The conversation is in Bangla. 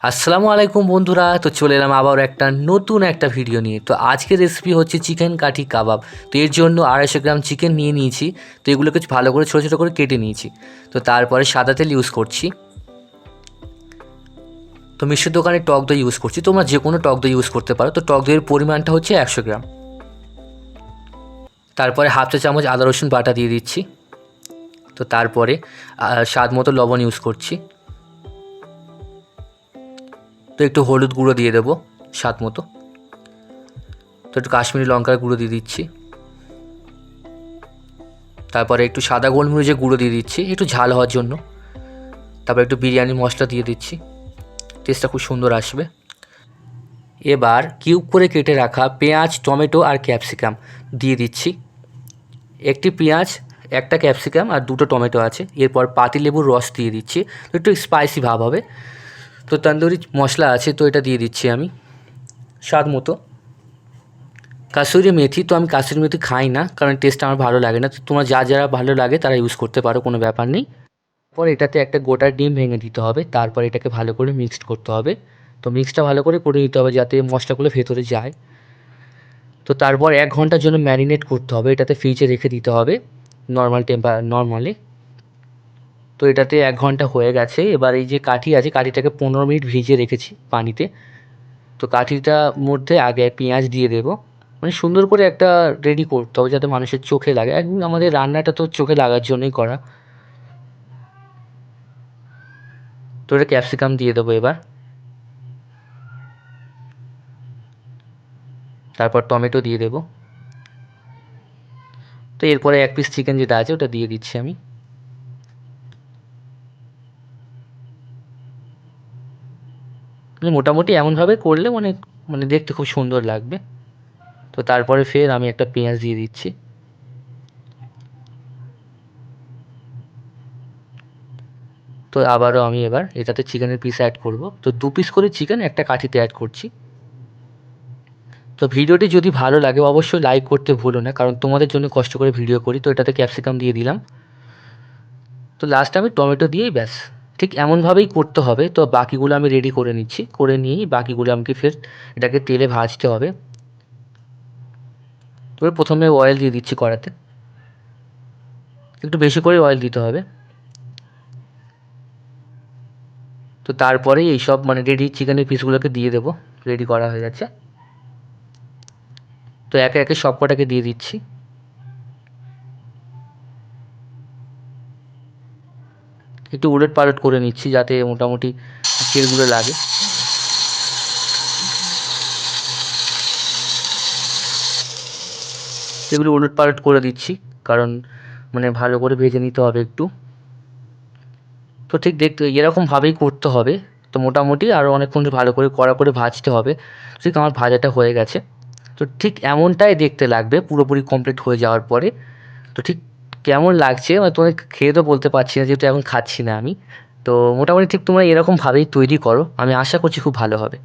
আসসালামু আলাইকুম বন্ধুরা। তো চলে এলাম আবার একটা নতুন একটা ভিডিও নিয়ে। তো আজকের রেসিপি হচ্ছে চিকেন কাঠি কাবাব। তো এর জন্য 250 গ্রাম চিকেন নিয়ে নিয়েছি। তো এগুলোকে ভালো করে ছোটো ছোটো করে কেটে নিয়েছি। তো তারপরে সাদা তেল ইউজ করছি। তো মিষ্টির দোকানে টক দই ইউজ করছি, তোমরা যে কোনো টক দই ইউজ করতে পারো। তো টক দইয়ের পরিমাণটা হচ্ছে 100 গ্রাম। তারপরে হাফ চা চামচ আদা রসুন বাটা দিয়ে দিচ্ছি। তো তারপরে স্বাদ মতো লবণ ইউজ করছি। তো একটু হলুদ গুঁড়ো দিয়ে দেবো স্বাদ মতো। তো একটু কাশ্মীরি লঙ্কার গুঁড়ো দিয়ে দিচ্ছি। তারপরে একটু সাদা গোলমরিচের গুঁড়ো দিয়ে দিচ্ছি একটু ঝাল হওয়ার জন্য। তারপর একটু বিরিয়ানি মশলা দিয়ে দিচ্ছি, টেস্টটা খুব সুন্দর আসবে। এবার কিউব করে কেটে রাখা পেঁয়াজ, টমেটো আর ক্যাপসিকাম দিয়ে দিচ্ছি। একটি পেঁয়াজ, একটা ক্যাপসিকাম আর দুটো টমেটো আছে। এরপর পাতিলেবুর রস দিয়ে দিচ্ছি, তো একটু স্পাইসি ভাব হবে। তো তন্দুরি মশলা আছে, তো এটা দিয়ে দিচ্ছি আমি স্বাদ মতো। কাসুরি মেথি, তো আমি কাসুরি মেথি খাই না, কারণ টেস্ট আমার ভালো লাগে না। তো তোমার যারা ভালো লাগে তারা ইউজ করতে পারো, কোনো ব্যাপার নেই। পর এটাতে একটা গোটা ডিম ভেঙে দিতে হবে। তারপর এটাকে ভালো করে মিক্সড করতে হবে। তো মিক্সটা ভালো করে নিতে হবে যাতে মশলাগুলো ভেতরে যায়। তো তারপর 1 ঘন্টার জন্য ম্যারিনেট করতে হবে, এটাতে ফ্রিজে রেখে দিতে হবে নর্মালি। তো এটাতে 1 ঘন্টা হয়ে গেছে। এবার এই যে কাঠি আছে, কাঠিটাকে 15 মিনিট ভিজিয়ে রেখেছি পানিতে। তো কাঠিটার মধ্যে আগে পেঁয়াজ দিয়ে দেবো, মানে সুন্দর করে একটা রেডি করতে হবে যাতে মানুষের চোখে লাগে। একদম আমাদের রান্নাটা তো চোখে লাগার জন্যই করা। তো এটা ক্যাপসিকাম দিয়ে দেবো এবার। তারপর টমেটো দিয়ে দেবো। তো এরপরে 1 পিস চিকেন যেটা আছে ওটা দিয়ে দিচ্ছি আমি। মানে মোটামুটি এমনভাবে করলে মানে মানে দেখতে খুব সুন্দর লাগবে। তো তারপরে ফের আমি একটা পেঁয়াজ দিয়ে দিচ্ছি। তো আবারও আমি এবার এটাতে চিকেনের পিস অ্যাড করব। তো 2 পিস করে চিকেন একটা কাঠিতে অ্যাড করছি। তো ভিডিওটি যদি ভালো লাগে অবশ্যই লাইক করতে ভুলো না, কারণ তোমাদের জন্য কষ্ট করে ভিডিও করি। তো এটাতে ক্যাপসিকাম দিয়ে দিলাম। তো লাস্টে আমি টমেটো দিয়েই ব্যাস, ঠিক এমনভাবেই করতে হবে। তো বাকিগুলো আমি রেডি করে নিচ্ছি, করে নিয়েই বাকিগুলো আমাকে ফের এটাকে তেলে ভাজতে হবে। তো প্রথমে অয়েল দিয়ে দিচ্ছি কড়াতে, একটু বেশি করে অয়েল দিতে হবে। তো তারপরেই এইসব মানে রেডি চিকেনের পিসগুলোকে দিয়ে দেবো, রেডি করা হয়ে যাচ্ছে। তো একে একে সব কটাকে দিয়ে দিচ্ছি। একটু উলট পালট করে নিচ্ছি যাতে মোটামুটি তেলগুলো লাগে। এগুলো উলট পালট করে দিচ্ছি, কারণ মানে ভালো করে ভেজে নিতে হবে একটু। তো ঠিক দেখতে এরকমভাবেই করতে হবে। তো মোটামুটি আরও অনেকক্ষণ ভালো করে কড়া করে ভাজতে হবে। ঠিক আমার ভাজাটা হয়ে গেছে। তো ঠিক এমনটাই দেখতে লাগবে পুরোপুরি কমপ্লিট হয়ে যাওয়ার পরে। তো ঠিক কেমন লাগছে মানে তোমায় খেয়ে তো বলতে পারছি না, যেহেতু এখন খাচ্ছি না আমি। তো মোটামুটি ঠিক তোমরা এরকমভাবেই তৈরি করো, আমি আশা করছি খুব ভালো হবে।